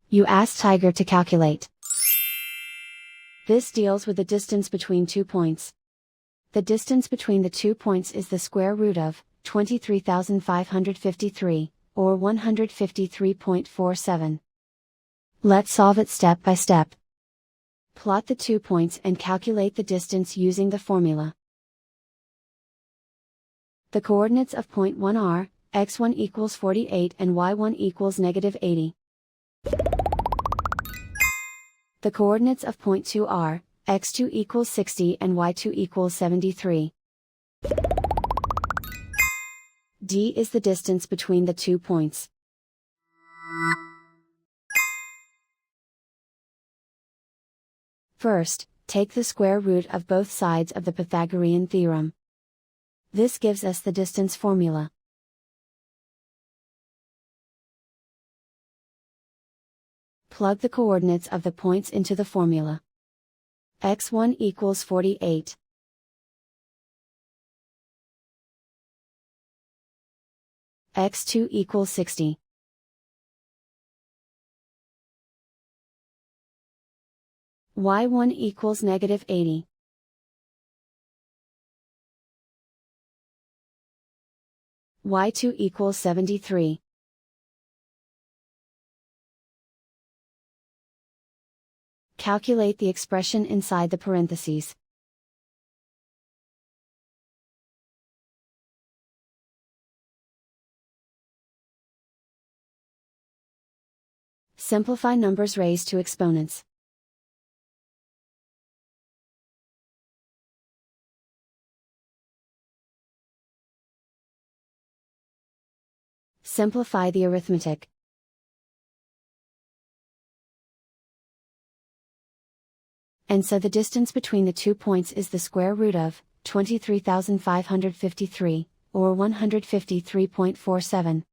You ask Tiger to calculate. This deals with the distance between 2 points. The distance between the 2 points is the square root of 23,553, or 153.47. Let's solve it step by step. Plot the 2 points and calculate the distance using the formula. The coordinates of point 1 are, x1 equals 48 and y1 equals -80. The coordinates of point 2 are, x2 equals 60 and y2 equals 73. D is the distance between the 2 points. First, take the square root of both sides of the Pythagorean theorem. This gives us the distance formula. Plug the coordinates of the points into the formula. x1 equals 48. x2 equals 60. y1 equals -80. y2 equals 73. Calculate the expression inside the parentheses. Simplify numbers raised to exponents. Simplify the arithmetic. And so the distance between the 2 points is the square root of 23,553, or 153.47.